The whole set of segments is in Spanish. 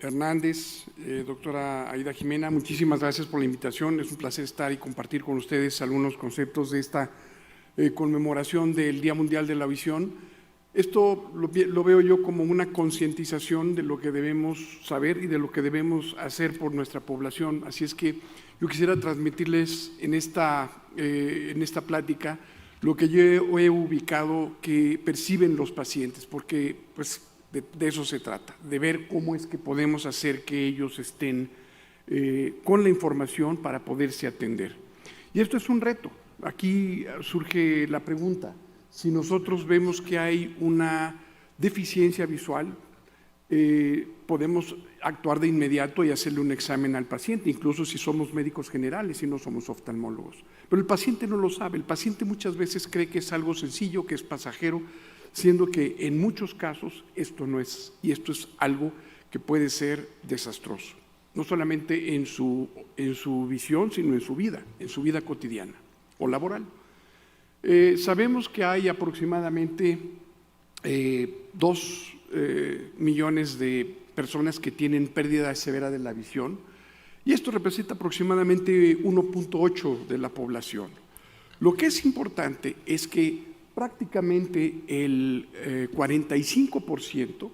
Hernández, doctora Aida Jimena, muchísimas gracias por la invitación. Es un placer estar y compartir con ustedes algunos conceptos de esta conmemoración del Día Mundial de la Visión. Esto lo veo yo como una concientización de lo que debemos saber y de lo que debemos hacer por nuestra población. Así es que yo quisiera transmitirles en esta plática lo que yo he ubicado que perciben los pacientes, porque pues de eso se trata, de ver cómo es que podemos hacer que ellos estén con la información para poderse atender. Y esto es un reto. Aquí surge la pregunta: si nosotros vemos que hay una deficiencia visual, podemos actuar de inmediato y hacerle un examen al paciente, incluso si somos médicos generales y no somos oftalmólogos. Pero el paciente no lo sabe. El paciente muchas veces cree que es algo sencillo, que es pasajero, siendo que en muchos casos esto no es, y esto es algo que puede ser desastroso, no solamente en su visión, sino en su vida cotidiana o laboral. Sabemos que hay aproximadamente 2 millones de personas que tienen pérdida severa de la visión, y esto representa aproximadamente 1.8 de la población. Lo que es importante es que prácticamente el 45%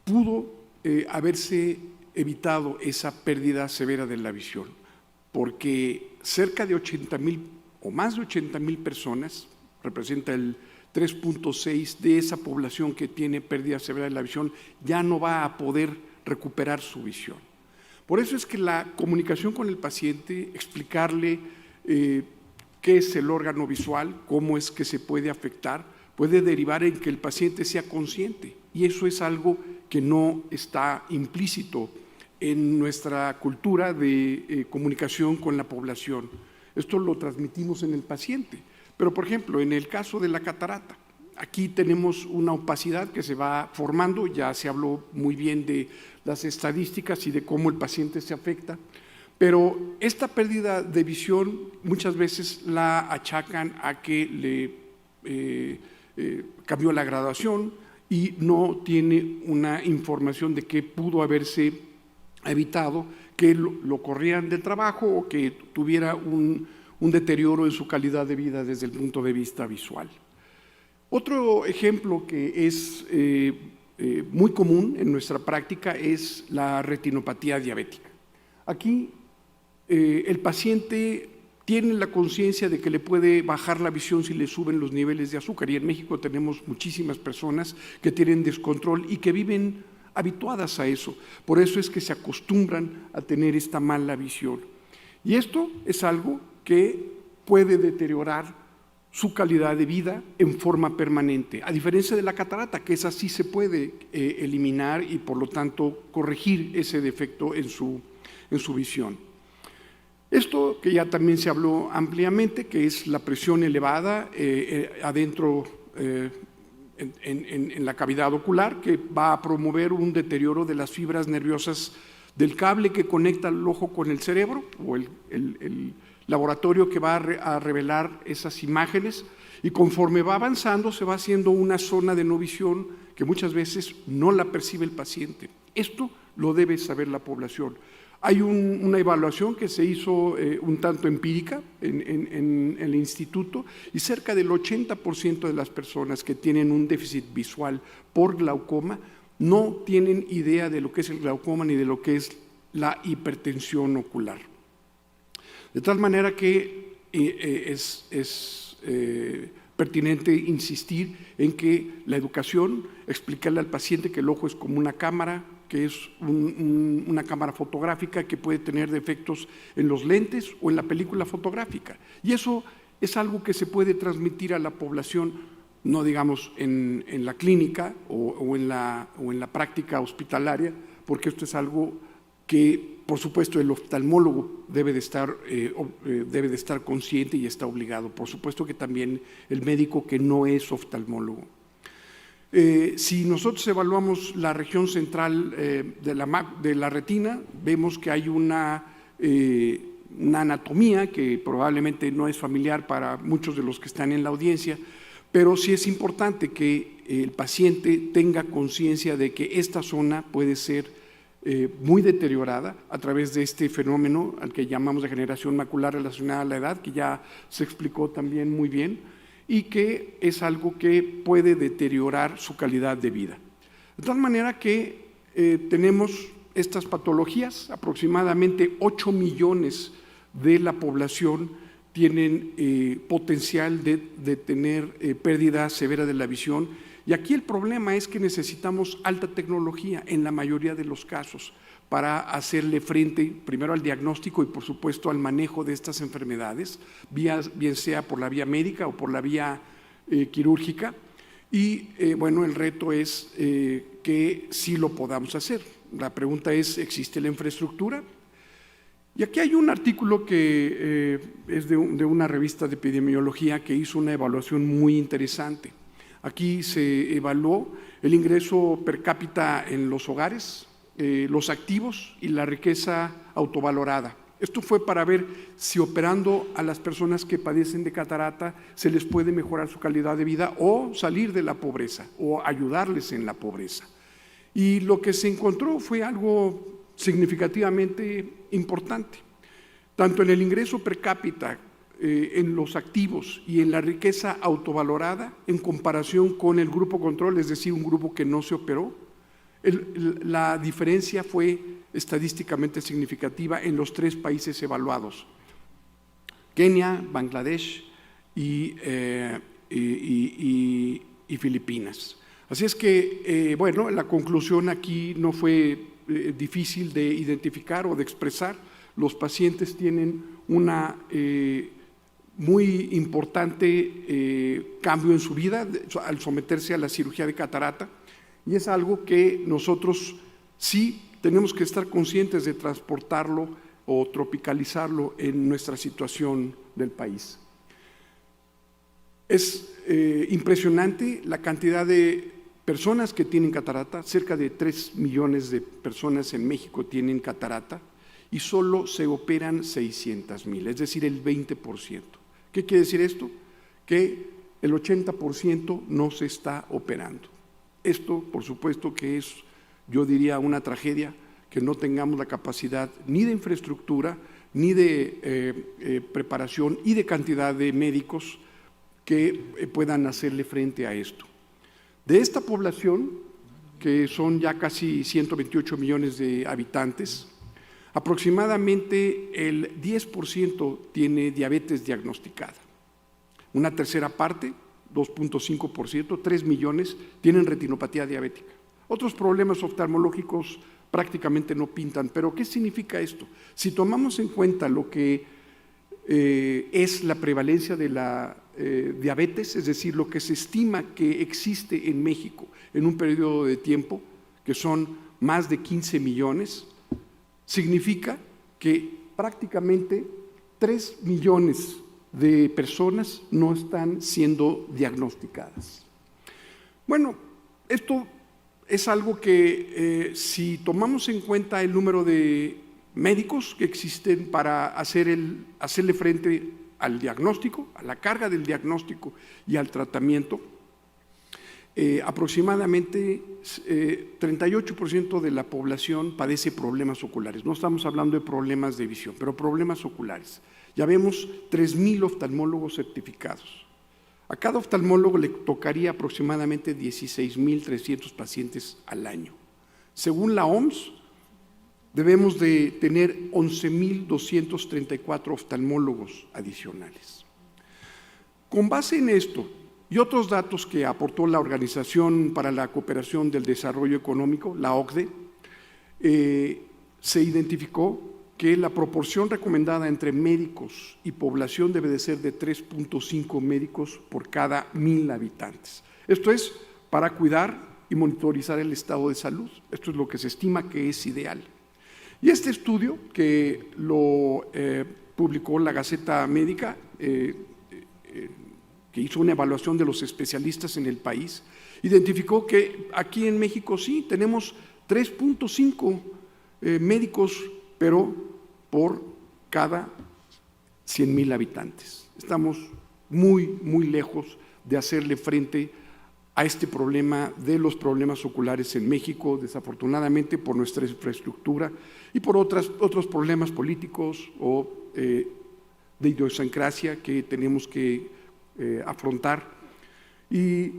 pudo haberse evitado esa pérdida severa de la visión, porque cerca de 80,000 o más de 80,000 personas, representa el 3.6 de esa población que tiene pérdida severa de la visión, ya no va a poder recuperar su visión. Por eso es que la comunicación con el paciente, explicarle qué es el órgano visual, cómo es que se puede afectar, puede derivar en que el paciente sea consciente, y eso es algo que no está implícito en nuestra cultura de comunicación con la población. Esto lo transmitimos en el paciente, pero por ejemplo, en el caso de la catarata, aquí tenemos una opacidad que se va formando. Ya se habló muy bien de las estadísticas y de cómo el paciente se afecta. Pero esta pérdida de visión muchas veces la achacan a que le cambió la graduación y no tiene una información de que pudo haberse evitado, que lo corrieran del trabajo o que tuviera un deterioro en su calidad de vida desde el punto de vista visual. Otro ejemplo que es muy común en nuestra práctica es la retinopatía diabética. Aquí el paciente tiene la conciencia de que le puede bajar la visión si le suben los niveles de azúcar, y en México tenemos muchísimas personas que tienen descontrol y que viven habituadas a eso. Por eso es que se acostumbran a tener esta mala visión. Y esto es algo que puede deteriorar su calidad de vida en forma permanente, a diferencia de la catarata, que esa sí se puede eliminar y por lo tanto corregir ese defecto en su visión. Esto que ya también se habló ampliamente, que es la presión elevada adentro en la cavidad ocular, que va a promover un deterioro de las fibras nerviosas del cable que conecta el ojo con el cerebro, o el laboratorio que va a revelar esas imágenes, y conforme va avanzando se va haciendo una zona de no visión que muchas veces no la percibe el paciente. Esto lo debe saber la población. Hay una evaluación que se hizo un tanto empírica en el instituto, y cerca del 80% de las personas que tienen un déficit visual por glaucoma no tienen idea de lo que es el glaucoma ni de lo que es la hipertensión ocular. De tal manera que es pertinente insistir en que la educación, explicarle al paciente que el ojo es como una cámara, que es una cámara fotográfica que puede tener defectos en los lentes o en la película fotográfica. Y eso es algo que se puede transmitir a la población, no digamos en la clínica o en la práctica hospitalaria, porque esto es algo que, por supuesto, el oftalmólogo debe de estar consciente y está obligado. Por supuesto que también el médico que no es oftalmólogo. Si nosotros evaluamos la región central de la retina, vemos que hay una anatomía que probablemente no es familiar para muchos de los que están en la audiencia, pero sí es importante que el paciente tenga conciencia de que esta zona puede ser muy deteriorada a través de este fenómeno al que llamamos degeneración macular relacionada a la edad, que ya se explicó también muy bien, y que es algo que puede deteriorar su calidad de vida. De tal manera que tenemos estas patologías, aproximadamente 8 millones de la población tienen potencial de tener pérdida severa de la visión, y aquí el problema es que necesitamos alta tecnología en la mayoría de los casos para hacerle frente primero al diagnóstico y por supuesto al manejo de estas enfermedades, bien sea por la vía médica o por la vía quirúrgica, y bueno, el reto es que sí lo podamos hacer. La pregunta es, ¿existe la infraestructura? Y aquí hay un artículo que es de una revista de epidemiología que hizo una evaluación muy interesante. Aquí se evaluó el ingreso per cápita en los hogares, los activos y la riqueza autovalorada. Esto fue para ver si operando a las personas que padecen de catarata se les puede mejorar su calidad de vida o salir de la pobreza o ayudarles en la pobreza. Y lo que se encontró fue algo significativamente importante. Tanto en el ingreso per cápita, en los activos y en la riqueza autovalorada, en comparación con el grupo control, es decir, un grupo que no se operó, la diferencia fue estadísticamente significativa en los 3 países evaluados: Kenia, Bangladesh y Filipinas. Así es que, bueno, la conclusión aquí no fue difícil de identificar o de expresar. Los pacientes tienen una muy importante cambio en su vida al someterse a la cirugía de catarata, y es algo que nosotros sí tenemos que estar conscientes de transportarlo o tropicalizarlo en nuestra situación del país. Es impresionante la cantidad de personas que tienen catarata. Cerca de 3 millones de personas en México tienen catarata y solo se operan 600,000, es decir, el 20%. ¿Qué quiere decir esto? Que el 80% no se está operando. Esto, por supuesto, que es, yo diría, una tragedia, que no tengamos la capacidad ni de infraestructura, ni de preparación y de cantidad de médicos que puedan hacerle frente a esto. De esta población, que son ya casi 128 millones de habitantes, aproximadamente el 10% tiene diabetes diagnosticada. Una tercera parte, 2.5%, 3 millones, tienen retinopatía diabética. Otros problemas oftalmológicos prácticamente no pintan. ¿Pero qué significa esto? Si tomamos en cuenta lo que es la prevalencia de la diabetes, es decir, lo que se estima que existe en México en un periodo de tiempo, que son más de 15 millones, significa que prácticamente 3 millones de personas no están siendo diagnosticadas. Bueno, esto es algo que si tomamos en cuenta el número de médicos que existen para hacerle frente al diagnóstico, a la carga del diagnóstico y al tratamiento, aproximadamente 38% de la población padece problemas oculares. No estamos hablando de problemas de visión, pero problemas oculares. Ya vemos 3,000 oftalmólogos certificados. A cada oftalmólogo le tocaría aproximadamente 16,300 pacientes al año. Según la OMS, debemos de tener 11,234 oftalmólogos adicionales. Con base en esto y otros datos que aportó la Organización para la Cooperación del Desarrollo Económico, la OCDE, se identificó que la proporción recomendada entre médicos y población debe de ser de 3.5 médicos por cada 1,000 habitantes. Esto es para cuidar y monitorizar el estado de salud. Esto es lo que se estima que es ideal. Y este estudio, que lo publicó la Gaceta Médica, que hizo una evaluación de los especialistas en el país, identificó que aquí en México sí tenemos 3.5 médicos, pero por cada 100,000 habitantes. Estamos muy, muy lejos de hacerle frente a este problema de los problemas oculares en México, desafortunadamente por nuestra infraestructura y por otros problemas políticos o de idiosincrasia que tenemos que afrontar. Y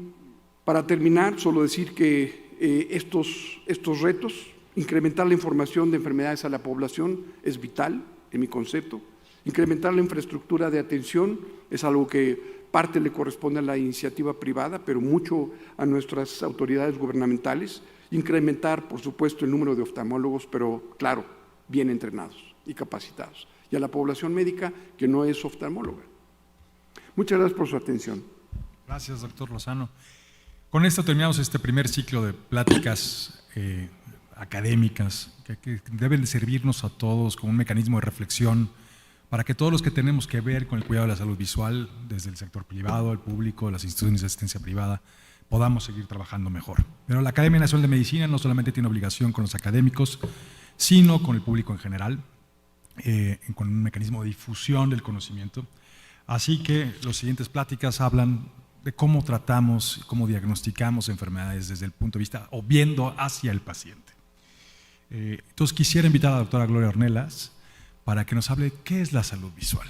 para terminar, solo decir que estos retos, incrementar la información de enfermedades a la población es vital, en mi concepto. Incrementar la infraestructura de atención es algo que parte le corresponde a la iniciativa privada, pero mucho a nuestras autoridades gubernamentales. Incrementar, por supuesto, el número de oftalmólogos, pero claro, bien entrenados y capacitados. Y a la población médica que no es oftalmóloga. Muchas gracias por su atención. Gracias, doctor Lozano. Con esto terminamos este primer ciclo de pláticas académicas que deben de servirnos a todos como un mecanismo de reflexión para que todos los que tenemos que ver con el cuidado de la salud visual, desde el sector privado, el público, las instituciones de asistencia privada, podamos seguir trabajando mejor. Pero la Academia Nacional de Medicina no solamente tiene obligación con los académicos, sino con el público en general, con un mecanismo de difusión del conocimiento. Así que las siguientes pláticas hablan de cómo tratamos, cómo diagnosticamos enfermedades desde el punto de vista o viendo hacia el paciente. Entonces quisiera invitar a la doctora Gloria Ornelas para que nos hable qué es la salud visual.